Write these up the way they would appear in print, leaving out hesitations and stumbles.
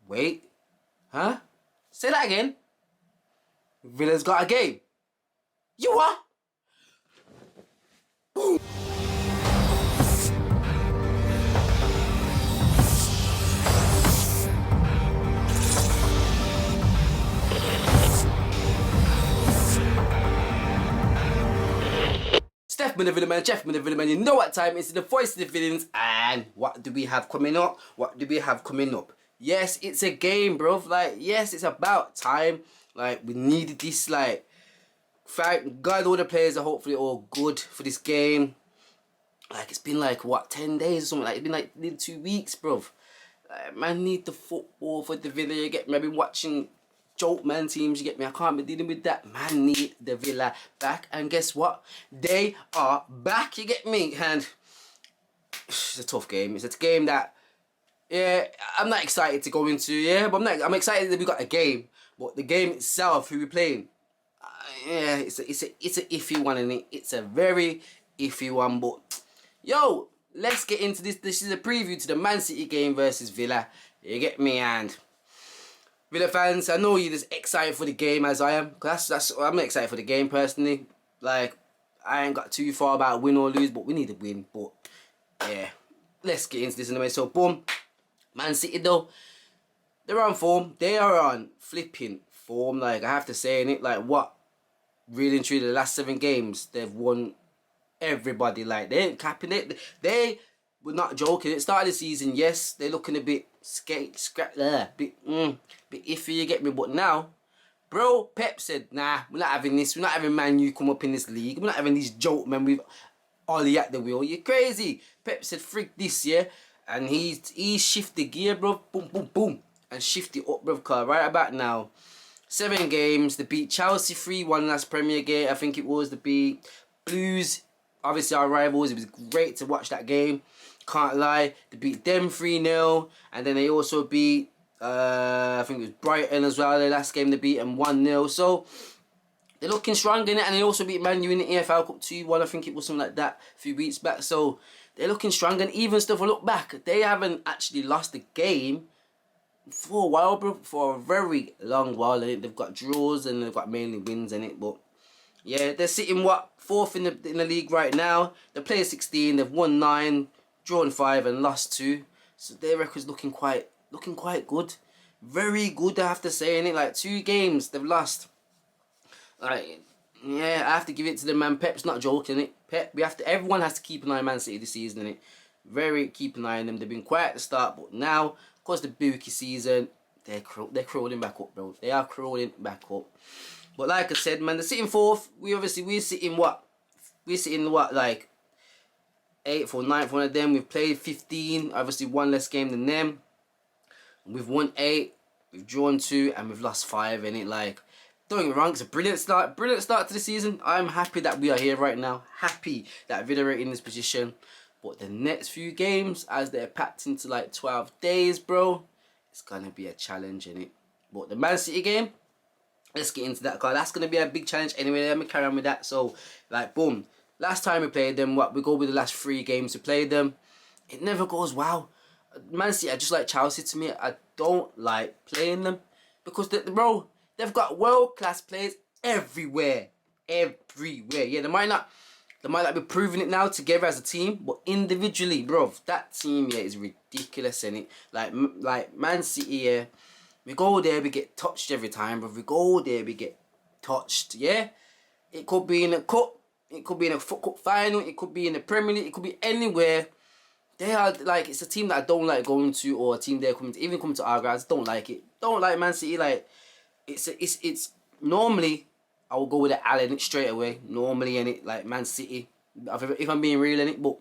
Wait. Huh? Say that again. Villa's got a game. You what? Boom. Stefmanvillaman, you know what time it's the voice of the villains, and what do we have coming up? Yes, it's a game, bro. Like, yes, it's about time. Like, we needed this, like, thank God all the players are hopefully all good for this game. Like, it's been like, what, 10 days or something? Like, it's been like nearly 2 weeks, bro. Like, man need the football for the Villa, you get me? I've been watching joke man teams, you get me? I can't be dealing with that. Man need the Villa back, and guess what? They are back, you get me? And it's a tough game. It's a game that, yeah, I'm not excited to go into, yeah, but I'm excited that we got a game. But the game itself, who we playing, yeah, it's a iffy one, and it's a very iffy one. But yo, let's get into this. This is a preview to the Man City game versus Villa. You get me? And Villa fans, I know you're as excited for the game as I am. Cause I'm excited for the game personally. Like, I ain't got too far about win or lose, but we need to win. But yeah, let's get into this anyway. So boom, Man City though, they're on form. They are on flipping form. Like, I have to say, in it, like, what really and truly the last 7 games they've won everybody. Like, they ain't capping it. They were not joking. It started the season, yes, they're looking a bit bit iffy, you get me? But now, bro, Pep said, nah, we're not having this. We're not having Man U come up in this league. We're not having these joke men with Ollie at the wheel. You're crazy. Pep said, frig this year. And he's shifted gear, bro. Boom, boom, boom. And shifted up, bro. Cause right about now, 7 games. They beat Chelsea 3-1 last Premier game. I think it was. They beat Blues, obviously our rivals. It was great to watch that game. Can't lie. They beat them 3-0. And then they also beat, I think it was Brighton as well. The last game they beat them 1-0. So they're looking strong in it. And they also beat Man U in the EFL Cup 2-1. I think it was something like that a few weeks back. So they're looking strong. And even stuff, I look back, they haven't actually lost the game for a while, bro. For a very long while. And they've got draws and they've got mainly wins in it. But yeah, they're sitting, what, 4th in the league right now. They play 16. They've won 9, drawn 5 and lost 2. So their record's looking quite good. Very good, I have to say, innit? Like, 2 games they've lost. Like, yeah, I have to give it to them, man. Pep's not joking, innit? Pep, everyone has to keep an eye on Man City this season, innit? Very keep an eye on them. They've been quiet at the start, but now, of course, the Buki season, they're crawling back up, bro. They are crawling back up. But like I said, man, they're sitting 4th. We're sitting what, like 8th or 9th, one of them. We've played 15, obviously 1 less game than them. We've won 8, we've drawn 2, and we've lost 5, and it, like, don't get me wrong, it's a brilliant start to the season. I'm happy that we are here right now, happy that Villa are in this position. But the next few games, as they're packed into like 12 days, bro, it's gonna be a challenge, innit? But the Man City game, let's get into that, because that's gonna be a big challenge anyway. Let me carry on with that. So, like, boom, last time we played them, we go with the last 3 games we played them, it never goes well. Man City are just like Chelsea to me. I don't like playing them because bro, they've got world-class players everywhere. Yeah, they might not be proving it now together as a team, but individually, bro, that team, yeah, is ridiculous, innit? Like Man City, yeah, we go there, we get touched every time, bro. We go there, we get touched, yeah? It could be in a cup, it could be in a FA Cup final, it could be in the Premier League, it could be anywhere. They are, like, it's a team that I don't like going to, or a team they're coming to our guys. Don't like it. Don't like Man City. Like, it's normally I will go with the Allen straight away. Normally, in it, like Man City, if I'm being real in it. But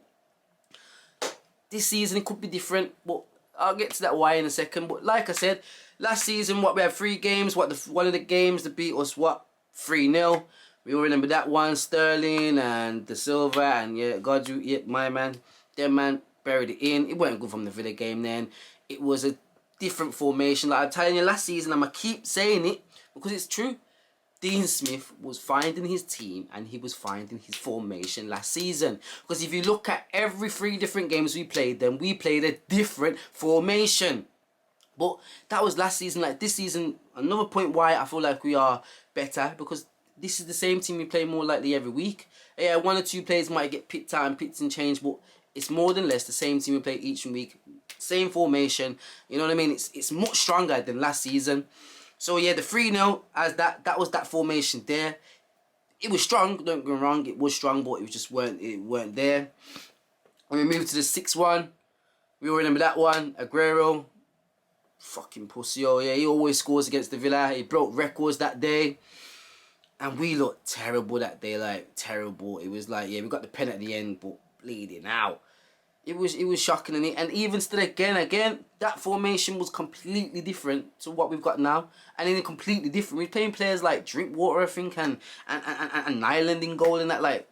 this season it could be different. But I'll get to that why in a second. But like I said, last season, we had 3 games. One of the games that beat us, 3-0. We all remember that one. Sterling and De Silva and yeah, my man, them man. Buried it in. It wasn't good from the Villa game then. It was a different formation. Like I'm telling you, last season, I'm going to keep saying it because it's true. Dean Smith was finding his team and he was finding his formation last season. Because if you look at every 3 different games we played, then we played a different formation. But that was last season. Like this season, another point why I feel like we are better, because this is the same team we play more likely every week. Yeah, one or two players might get picked out and picked and changed, but it's more than less the same team we play each week. Same formation. You know what I mean? It's much stronger than last season. So yeah, the 3-0 as that was that formation there. It was strong, don't get me wrong, it was strong, but it weren't there. When we moved to the 6-1, we all remember that one. Aguero, fucking pussy, oh yeah, he always scores against the Villa. He broke records that day. And we looked terrible that day, like terrible. It was like, yeah, we got the pen at the end, but bleeding out. It was shocking, and even still again, that formation was completely different to what we've got now, and then completely different. We're playing players like Drinkwater, I think, and Nyland in goal, and that, like,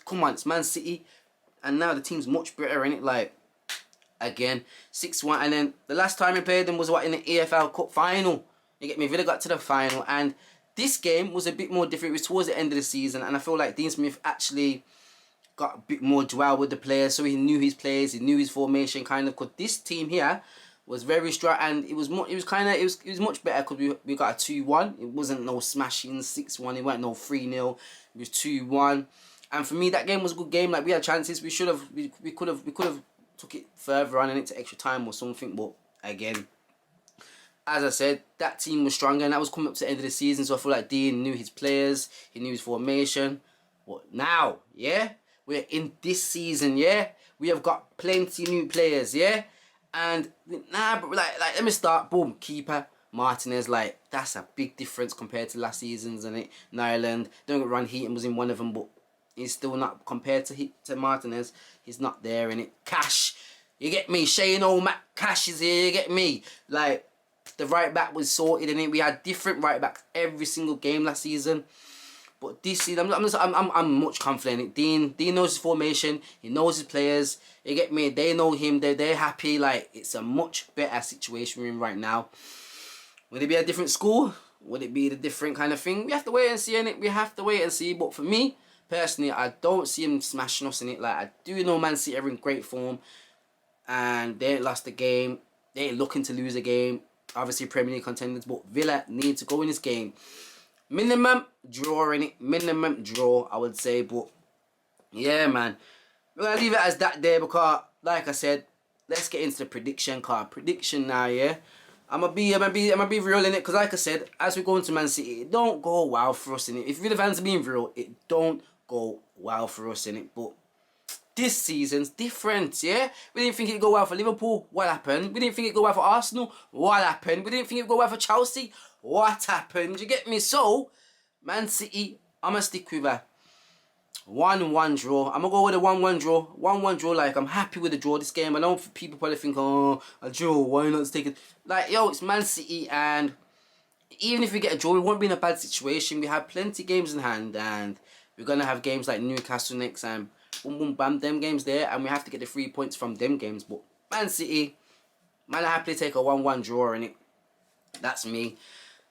come on, it's Man City, and now the team's much better, in it, like, again, 6-1, and then the last time we played them was what, in the EFL Cup final. You get me? Villa got to the final, and this game was a bit more different. It was towards the end of the season, and I feel like Dean Smith actually got a bit more dwell with the players, so he knew his players, he knew his formation, kind of. Because this team here was very strong, and it was much better because we got a 2-1. It wasn't no smashing 6-1. It wasn't no 3-0. It was 2-1, and for me that game was a good game. Like, we had chances. We could have took it further on and into extra time or something. But again, as I said, that team was stronger, and that was coming up to the end of the season. So I feel like Dean knew his players, he knew his formation. But now, yeah, we're in this season, yeah, we have got plenty new players, yeah, and nah, but like let me start. Boom, keeper Martinez, like, that's a big difference compared to last season's, and it. Nyland, don't get wrong, Heaton was in one of them, but he's still not compared to Martinez. He's not there, in it. Cash, you get me? Shane O'Mac, Cash is here, you get me? Like, the right back was sorted, and we had different right backs every single game last season. But this season, I'm much confident. Dean knows his formation. He knows his players. You get me? They know him. They're happy. Like, it's a much better situation we're in right now. Would it be a different school? Would it be the different kind of thing? We have to wait and see, innit? We have to wait and see. But for me, personally, I don't see him smashing us, in it. Like, I do know Man City are in great form, and they ain't lost the game. They ain't looking to lose a game. Obviously, Premier League contenders, but Villa need to go in this game. Minimum draw, in it. Minimum draw, I would say. But yeah, man, we're gonna leave it as that there, because, like I said, let's get into the prediction card. Prediction now, yeah. I'm gonna be real in it, because, like I said, as we go into Man City, it don't go well for us, in it. If Villa fans are being real, it don't go well for us, in it. But this season's different, yeah? We didn't think it'd go well for Liverpool. What happened? We didn't think it'd go well for Arsenal. What happened? We didn't think it'd go well for Chelsea. What happened? You get me? So, Man City, I'm going to stick with a 1-1 draw. I'm going to go with a 1-1 draw. 1-1 draw, like, I'm happy with the draw this game. I know people probably think, oh, a draw, why not take it? Like, yo, it's Man City, and even if we get a draw, we won't be in a bad situation. We have plenty of games in hand, and we're going to have games like Newcastle next time. Boom, boom, bam, them games there, and we have to get the 3 points from them games. But Man City, man, I happily take a 1-1 draw, in it. That's me.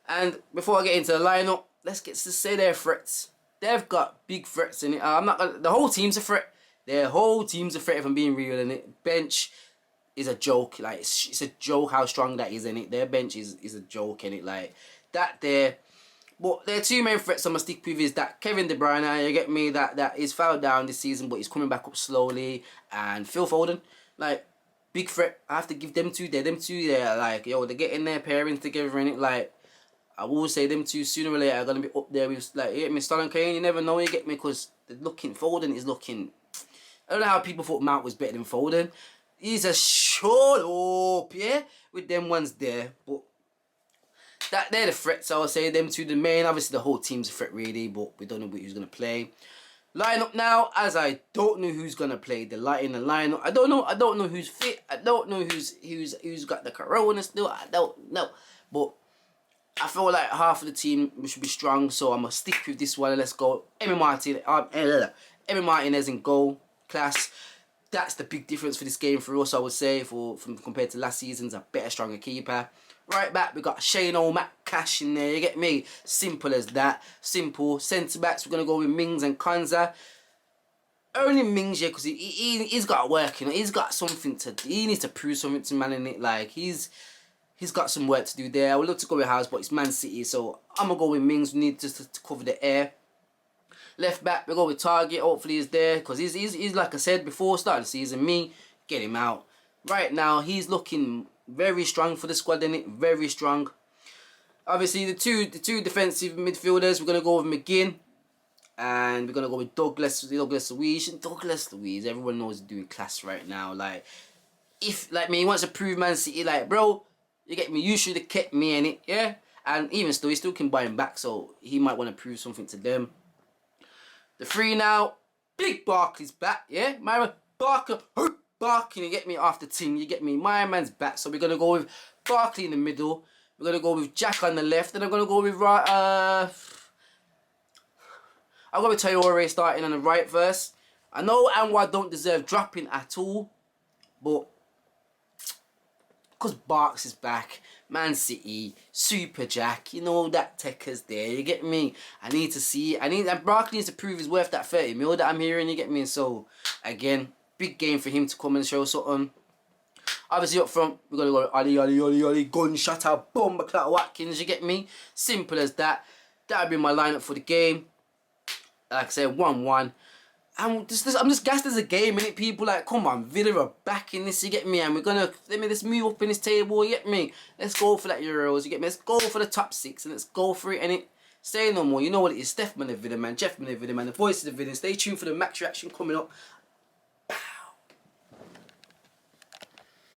And before I get into the lineup, let's get to say their threats. They've got big threats in it. The whole team's a threat. Their whole team's a threat, if I'm being real, in it. Bench is a joke. Like, it's a joke how strong that is, in it. Their bench is a joke, in it. Like, that there. But their two main threats I'm going to stick with is that Kevin De Bruyne, you get me, that is fouled down this season, but he's coming back up slowly. And Phil Foden, like, big threat. I have to give them two there. Them two there, like, yo, they're getting their pairings together, in it. Like, I will say them two sooner or later are going to be up there with, like, you get me, Sterling Kane, you never know, you get me, because Foden is looking, I don't know how people thought Mount was better than Foden. He's a short up, yeah, with them ones there, but they're the threats, I would say, them two, the main, obviously the whole team's a threat really, but we don't know who's going to play. Line up now, as I don't know who's going to play the light in the lineup. I don't know who's fit, I don't know who's got the corona still, I don't know, but I feel like half of the team should be strong, so I'm going to stick with this one. Let's go. Emi Martinez in goal. Class. That's the big difference for this game for us, I would say, from compared to last season's. A better, stronger keeper. Right back, we got Shane O'Mac, Cash in there. You get me? Simple as that. Simple. Centre-backs, we're going to go with Mings and Konza. Only Mings, yeah, because he's got work, you know. He's got something to... He needs to prove something to man in it. Like, he's... he's got some work to do there. I would love to go with House, but it's Man City, so I'm going to go with Mings. We need to cover the air. Left back, we go with Target. Hopefully he's there, because he's like I said before, starting the season, me, get him out. Right now, he's looking very strong for the squad, innit? Very strong. Obviously, the two defensive midfielders, we're going to go with McGinn. And we're going to go with Douglas Luiz. Douglas Luiz, everyone knows he's doing class right now. Like, if, like me, he wants to prove Man City, like, bro, you get me, you should have kept me in it, yeah? And even still, he still can buy him back, so he might want to prove something to them. The 3 now, Big Barkley's back, yeah? My man, Barkley, you get me, after team, you get me, my man's back. So we're going to go with Barkley in the middle. We're going to go with Jack on the left, and I'm going to go with, I'm going to Traore starting on the right first. I know Anwar don't deserve dropping at all, but because Barks is back, Man City, Super Jack, you know that Tekker's there, you get me? I need to see, and Barkley needs to prove he's worth that 30 mil that I'm hearing, you get me? So, again, big game for him to come and show something. Obviously up front, we're going to go Ali, gunshot out, bomber clock Watkins, you get me? Simple as that. That'll be my lineup for the game. Like I said, 1-1. I'm just gassed as a game, innit? People like, come on, Villa are back in this, you get me? And we're gonna, let's move up in this table, you get me? Let's go for that Euros, you get me? Let's go for the top 6 and let's go for it, innit? Say no more, you know what it is. Stefmanvillaman, the voice of the villain. Stay tuned for the match reaction coming up.